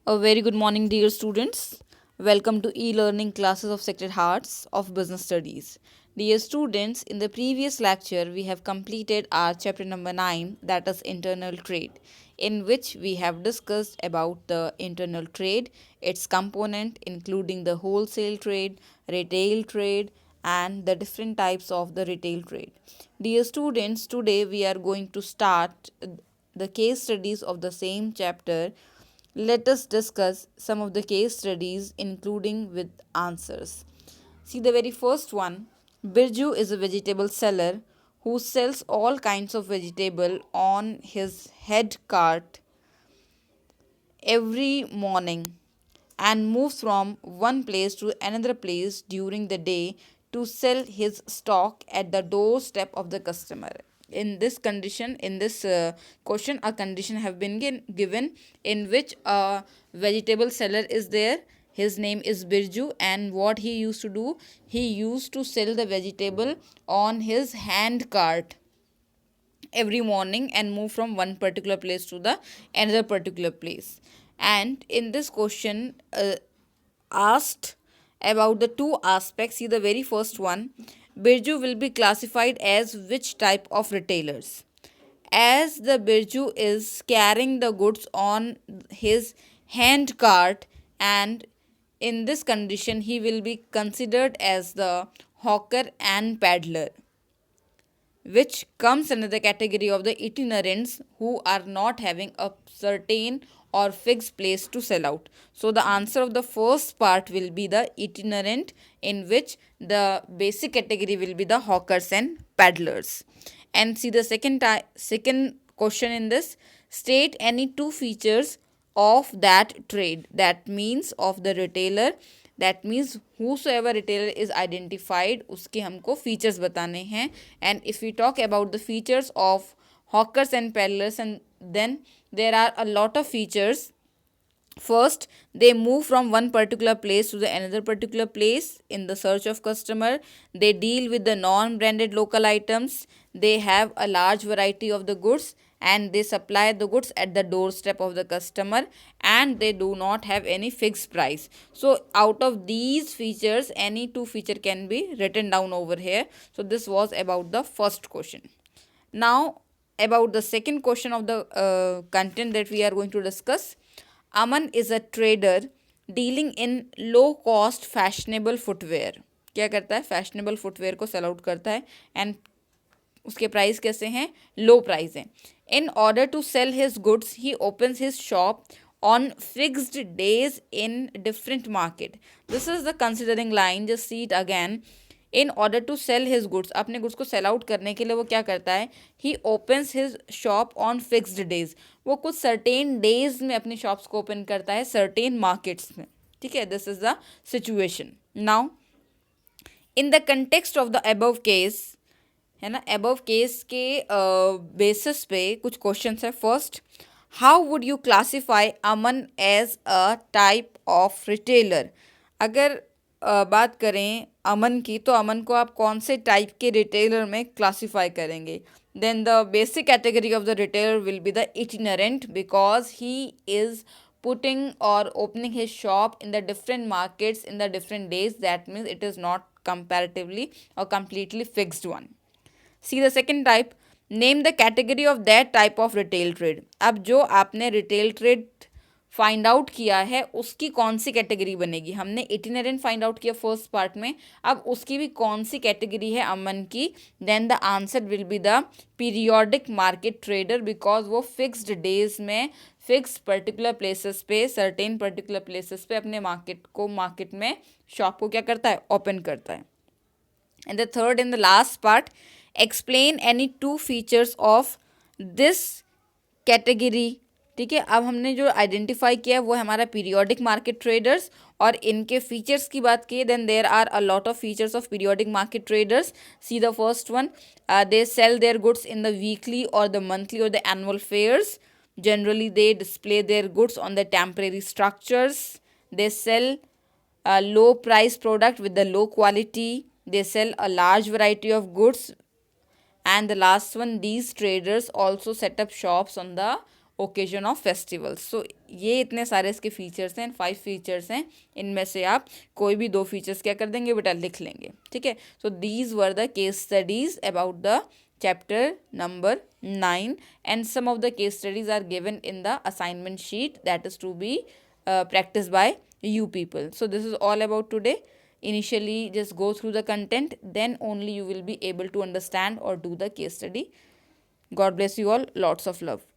A very good morning, dear students. Welcome to e-learning classes of Sacred Hearts of Business Studies. Dear students, in the previous lecture, we have completed our chapter number 9, that is internal trade, in which we have discussed about the internal trade, its component, including the wholesale trade, retail trade, and the different types of the retail trade. Dear students, today we are going to start the case studies of the same chapter. Let us discuss some of the case studies, including with answers. See the very first one. Birju is a vegetable seller who sells all kinds of vegetable on his head cart every morning and moves from one place to another place during the day to sell his stock at the doorstep of the customer. In this condition, in this question, a condition have been given in which a vegetable seller is there. His name is Birju, and what he used to do, he used to sell the vegetable on his hand cart every morning and move from one particular place to the another particular place. And in this question, asked about the two aspects. See the very first one. Birju will be classified as which type of retailers? As the Birju is carrying the goods on his hand cart, and in this condition he will be considered as the hawker and peddler, which comes under the category of the itinerants who are not having a certain or fixed place to sell out. So the answer of the first part will be the itinerant, in which the basic category will be the hawkers and peddlers. And see the second question in this. State any two features of that trade, that means of the retailer, that means whosoever retailer is identified उसके हमको features बताने हैं. And if you talk about the features of hawkers and peddlers, and then there are a lot of features. First, they move from one particular place to the another particular place in the search of customer. They deal with the non-branded local items. They have a large variety of the goods, and they supply the goods at the doorstep of the customer, and they do not have any fixed price. So out of these features, any two feature can be written down over here. So this was about the first question. Now about the second question of the content that we are going to discuss. Aman is a trader dealing in low cost fashionable footwear. क्या करता है? Fashionable footwear को sell out करता है, and उसके price कैसे हैं? Low price हैं. In order to sell his goods he opens his shop on fixed days in different market. This is the considering line. Just see it again. In order to sell his goods, अपने goods को sell out करने के लिए वो क्या करता है? He opens his shop on fixed days. वो कुछ सर्टेन डेज में अपनी शॉप्स को ओपन करता है सर्टेन मार्केट्स में. ठीक है, this is the situation. Now in the context of the above case, है ना, अबव केस के बेसिस पे कुछ क्वेश्चन है. First, how would you classify Aman as a type of retailer? अगर बात करें अमन की, तो अमन को आप कौन से टाइप के रिटेलर में क्लासीफाई करेंगे? Then the basic category of the retailer will be the itinerant, because he is putting or opening his shop in the different markets in the different days. That means it is not comparatively or completely fixed one. See the second type. Name the category of that type of retail trade. अब जो आपने retail trade find out किया है उसकी कौन सी category बनेगी? हमने itinerant find out किया फर्स्ट पार्ट में, अब उसकी भी कौन सी कैटेगरी है अमन की? Then the answer will be the periodic market trader, because वो फिक्स्ड डेज में फिक्स पर्टिकुलर प्लेसेस पे, सर्टेन पर्टिकुलर प्लेसेस पे अपने मार्केट में शॉप को क्या करता है? ओपन करता है. And the third and the last part, explain any two features of this category. ठीक है, अब हमने जो आइडेंटिफाई किया है वो है हमारा पीरियोडिक मार्केट ट्रेडर्स, और इनके फीचर्स की बात की. Then there are a lot of features of periodic market traders. See the first one, they sell their goods in the weekly or the monthly or the annual fairs. Generally, they display their goods on the temporary structures. They sell a low price product with the low quality. They sell a large variety of goods. And the last one, these traders also set up shops on the occasion of festivals. So ये इतने सारे इसके features हैं, 5 features हैं, इनमें से आप कोई भी 2 फीचर्स क्या कर देंगे बेटा, लिख लेंगे, ठीक है। So these were the case studies about the chapter number 9, and some of the case studies are given in the assignment sheet that is to be practiced by you people. So this is all about today. Initially just go through the content, then only you will be able to understand or do the case study. God bless you all. Lots of love.